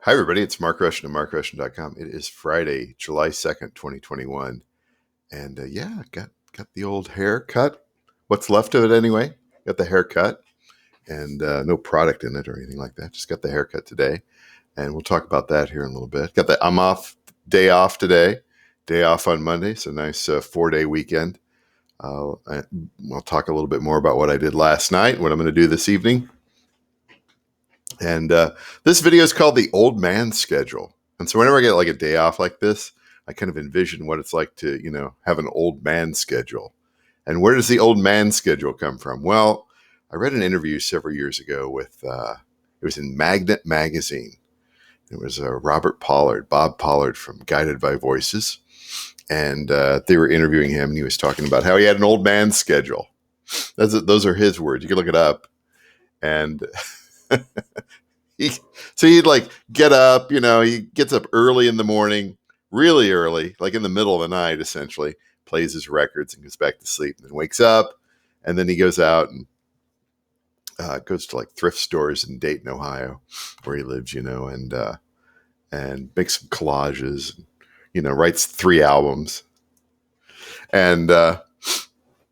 Hi, everybody. It's Mark Rushton of markrushton.com. It is Friday, July 2nd, 2021. And got the old haircut. What's left of it anyway. Got the haircut and no product in it or anything like that. Just got the haircut today. And we'll talk about that here in a little bit. I'm off, day off today, day off on Monday. So nice 4-day weekend. I'll talk a little bit more about what I did last night, what I'm going to do this evening. And this video is called The Old Man Schedule. And so whenever I get like a day off like this, I kind of envision what it's like to, have an old man schedule. And where does the old man schedule come from? Well, I read an interview several years ago with, it was in Magnet Magazine. It was Bob Pollard from Guided by Voices. And they were interviewing him, and he was talking about how he had an old man schedule. Those are his words. You can look it up. And he'd like get up, he gets up early in the morning, really early, like in the middle of the night, essentially, plays his records and goes back to sleep, and then wakes up, and then he goes out and goes to like thrift stores in Dayton, Ohio, where he lives, and makes some collages, writes 3 albums. And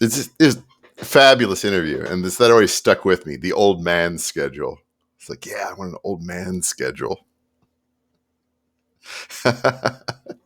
it's a fabulous interview. And that always stuck with me, the old man schedule. It's like, yeah, I want an old man schedule.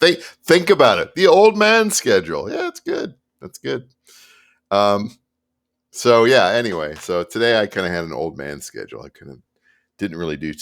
Think about it. The old man schedule. Yeah, it's good. That's good. So today I kind of had an old man schedule. I kind of didn't really do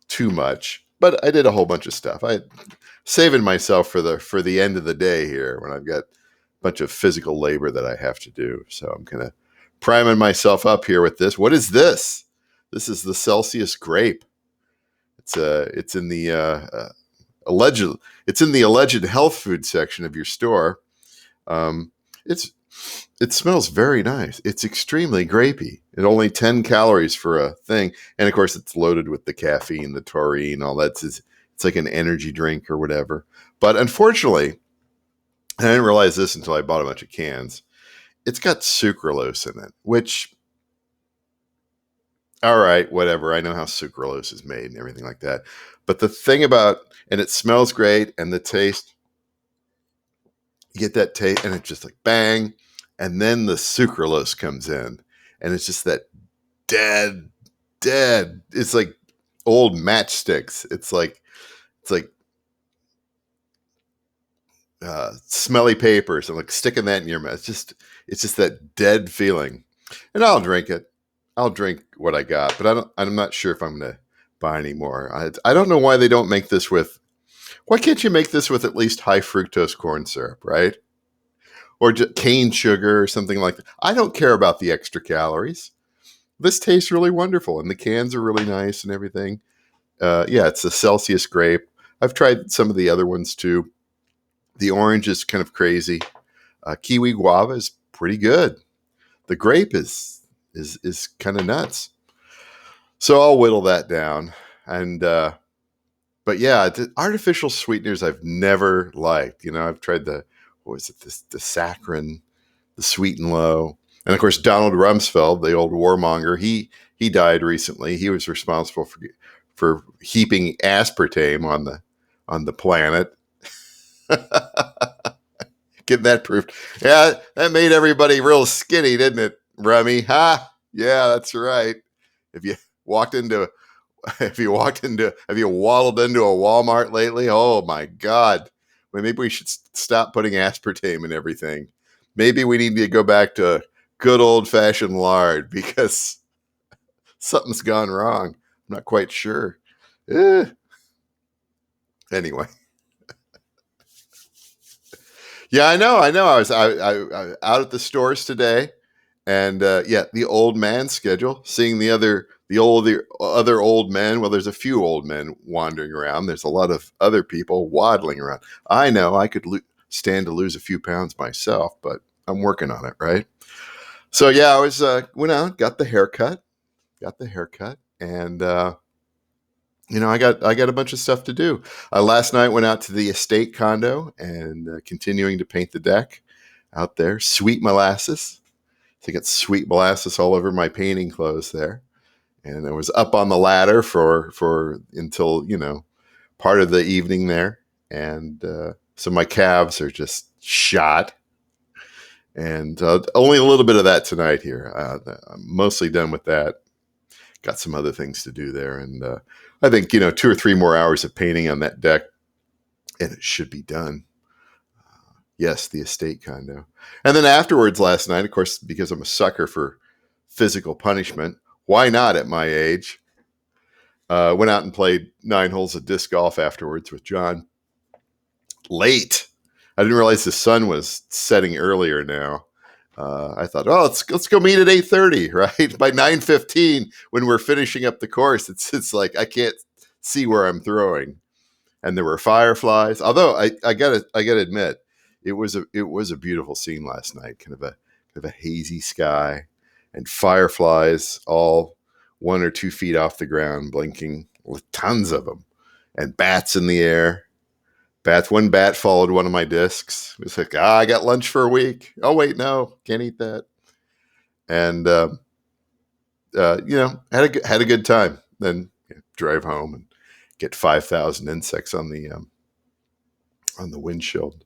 too much, but I did a whole bunch of stuff. I saving myself for the end of the day here when I've got a bunch of physical labor that I have to do. So I'm kind of priming myself up here with this. What is this? This is the Celsius grape. It's in the alleged health food section of your store. It smells very nice. It's extremely grapey. It's only 10 calories for a thing, and of course it's loaded with the caffeine, the taurine, all that. It's like an energy drink or whatever. But unfortunately, and I didn't realize this until I bought a bunch of cans, it's got sucralose in it, which, all right, whatever. I know how sucralose is made and everything like that. But the thing about, and it smells great, and the taste, you get that taste, and it's just like bang, and then the sucralose comes in, and it's just that dead. It's like old matchsticks. It's like smelly papers, and like sticking that in your mouth. It's just that dead feeling. And I'll drink it. I'll drink what I got, but I'm not sure if I'm going to buy any more. I don't know why they don't make this with. Why can't you make this with at least high fructose corn syrup, right? Or cane sugar or something like that. I don't care about the extra calories. This tastes really wonderful, and the cans are really nice and everything. It's a Celsius grape. I've tried some of the other ones too. The orange is kind of crazy. Kiwi guava is pretty good. The grape is kind of nuts. So I'll whittle that down. And but yeah, the artificial sweeteners I've never liked. I've tried the saccharin, the Sweet and Low, and of course Donald Rumsfeld, the old warmonger. He died recently. He was responsible for heaping aspartame on the planet. Getting that proved. Yeah, that made everybody real skinny, didn't it, Rummy? Ha! Yeah, that's right. Have you waddled into a Walmart lately? Oh my God. Well, maybe we should stop putting aspartame in everything. Maybe we need to go back to good old fashioned lard because something's gone wrong. I'm not quite sure. Anyway. Yeah, I know. I was I out at the stores today, and the old man schedule. Seeing the other old men. Well, there's a few old men wandering around. There's a lot of other people waddling around. I know I could stand to lose a few pounds myself, but I'm working on it, right? So yeah, I was went out, got the haircut, and I got a bunch of stuff to do. Last night went out to the estate condo and continuing to paint the deck out there. Sweet molasses. I got sweet molasses all over my painting clothes there. And I was up on the ladder for until, part of the evening there, and so my calves are just shot. And only a little bit of that tonight here. I'm mostly done with that. Got some other things to do there, and I think 2 or 3 more hours of painting on that deck, and it should be done. Yes, the estate condo. And then afterwards last night, of course, because I'm a sucker for physical punishment, why not at my age? Went out and played 9 holes of disc golf afterwards with John. Late. I didn't realize the sun was setting earlier now. I thought, oh, let's go meet at 8:30, right? By 9:15, when we're finishing up the course, it's like I can't see where I'm throwing. And there were fireflies. Although I gotta admit, it was a beautiful scene last night. Kind of a hazy sky, and fireflies all 1 or 2 feet off the ground, blinking with tons of them, and bats in the air. One bat followed one of my discs. It was like, I got lunch for a week. Oh wait, no, can't eat that. And had a good time. Then drive home and get 5,000 insects on the windshield.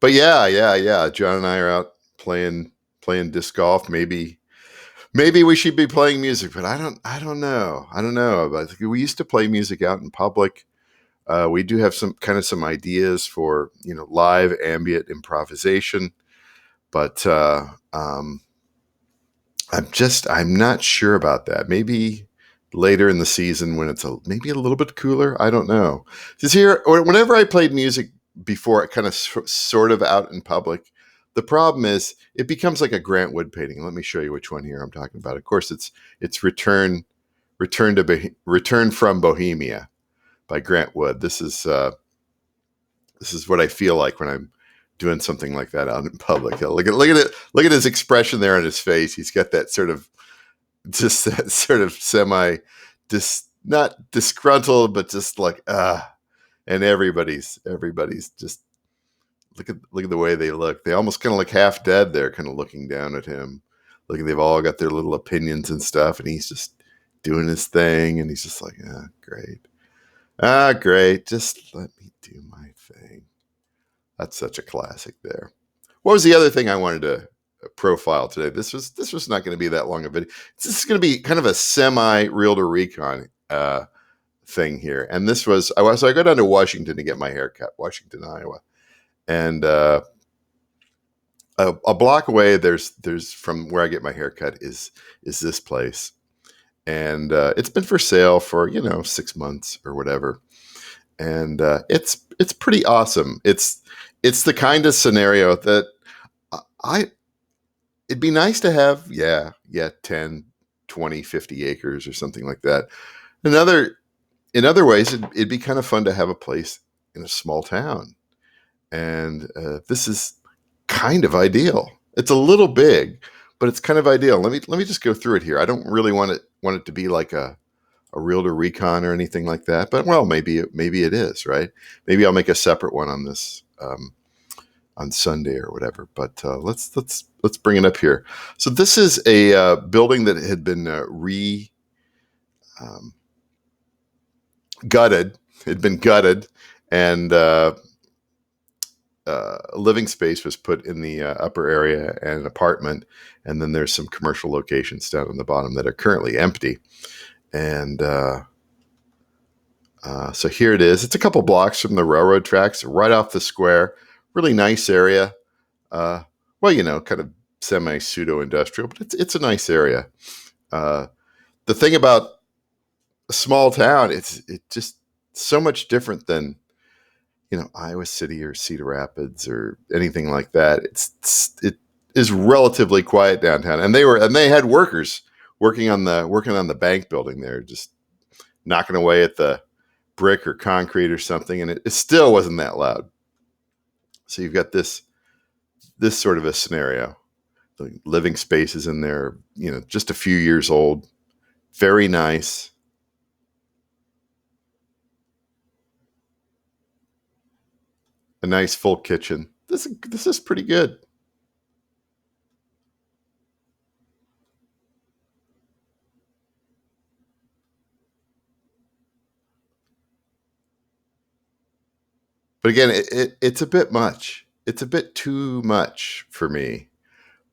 But yeah. John and I are out playing disc golf. Maybe we should be playing music, but I don't know. But we used to play music out in public. We do have some ideas for live ambient improvisation, but I'm not sure about that. Maybe later in the season when it's maybe a little bit cooler. I don't know. Because here, or whenever I played music before, it kind of sort of out in public, the problem is it becomes like a Grant Wood painting. Let me show you which one here I'm talking about. Of course, it's Return from Bohemia by Grant Wood. This is what I feel like when I'm doing something like that out in public. Look at it. Look at his expression there on his face. He's got that sort of semi not disgruntled, but just like and everybody's just look at the way they look. They almost kind of look half dead there, kind of looking down at him. They've all got their little opinions and stuff, and he's just doing his thing, and he's just like, great, just let me do my thing. That's such a classic there. What was the other thing I wanted to profile today? This was not going to be that long a video. This is going to be kind of a semi realtor recon thing here. And this was so I go down to Washington to get my hair cut, Washington, Iowa, and a block away there's from where I get my hair cut is this place, and it's been for sale for 6 months or whatever, and it's pretty awesome. It's the kind of scenario that it'd be nice to have, 10, 20, 50 acres or something like that. In other ways, it'd be kind of fun to have a place in a small town. And this is kind of ideal. It's a little big, but it's kind of ideal. Let me just go through it here. I don't really want it to be like a realtor recon or anything like that, but maybe it is, right? Maybe I'll make a separate one on this on Sunday or whatever. But let's bring it up here. So this is a building that had been gutted. Had been gutted, and living space was put in the upper area and an apartment, and then there's some commercial locations down on the bottom that are currently empty. And so here it is. It's a couple blocks from the railroad tracks, right off the square. Really nice area. Kind of semi pseudo industrial, but it's a nice area. The thing about a small town, it's just so much different than Iowa City or Cedar Rapids or anything like that. It is relatively quiet downtown, and they had workers working on the bank building there, just knocking away at the brick or concrete or something, and it still wasn't that loud. So you've got this sort of a scenario. The living spaces in there, just a few years old, very nice. A nice full kitchen. This is pretty good. But again, it's a bit much. It's a bit too much for me,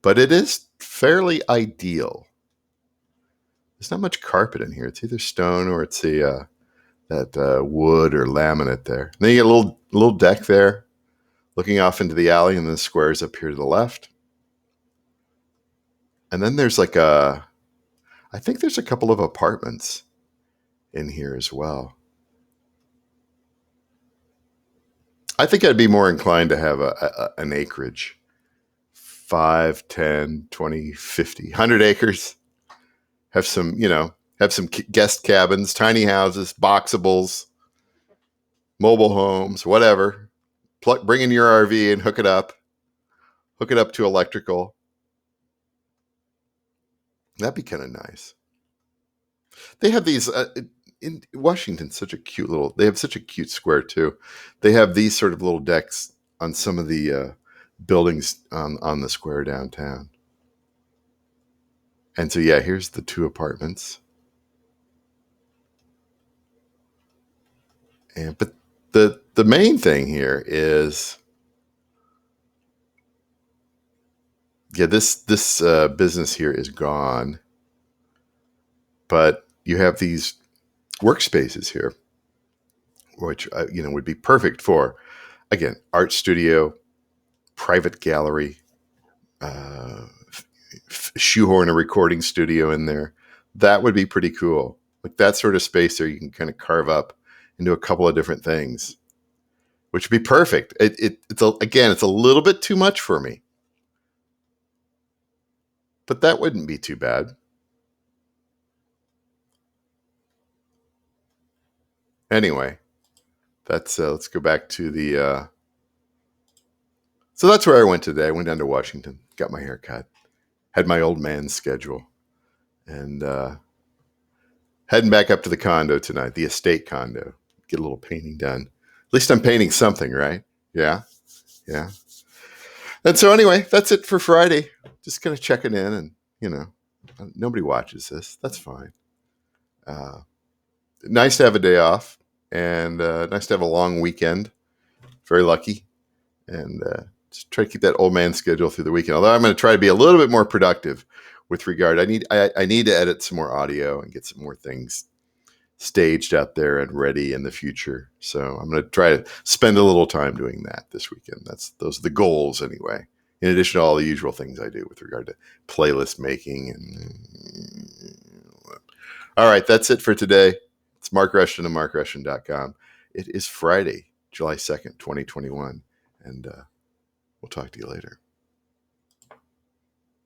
but it is fairly ideal. There's not much carpet in here. It's either stone or it's that wood or laminate there. And then you get a little deck there, looking off into the alley, and then the squares up here to the left. And then there's I think there's a couple of apartments in here as well. I think I'd be more inclined to have an acreage. 5, 10, 20, 50, 100 acres. Have some, have some guest cabins, tiny houses, boxables, mobile homes, whatever. Bring in your RV and hook it up to electrical. That'd be kind of nice. They have these in Washington. They have such a cute square too. They have these sort of little decks on some of the buildings on the square downtown. And so, yeah, here's the 2 apartments. But the main thing here is, this business here is gone, but you have these workspaces here, which would be perfect for, again, art studio, private gallery, shoehorn a recording studio in there. That would be pretty cool. Like that sort of space there, you can kind of carve up into a couple of different things, which would be perfect. It's a little bit too much for me, but that wouldn't be too bad. Anyway, that's let's go back to the. So that's where I went today. I went down to Washington, got my hair cut, had my old man schedule, and heading back up to the condo tonight, the estate condo. Get a little painting done. At least I'm painting something, right? Yeah. And so anyway, that's it for Friday. Just kind of checking in, and nobody watches this. That's fine. Nice to have a day off, and nice to have a long weekend. Very lucky, and just try to keep that old man schedule through the weekend. Although I'm going to try to be a little bit more productive with regard. I need to edit some more audio and get some more things staged out there and ready in the future. So I'm going to try to spend a little time doing that this weekend. Those are the goals anyway. In addition to all the usual things I do with regard to playlist making. All right, that's it for today. It's Mark Rushton of markrushton.com. It is Friday, July 2nd, 2021. And we'll talk to you later.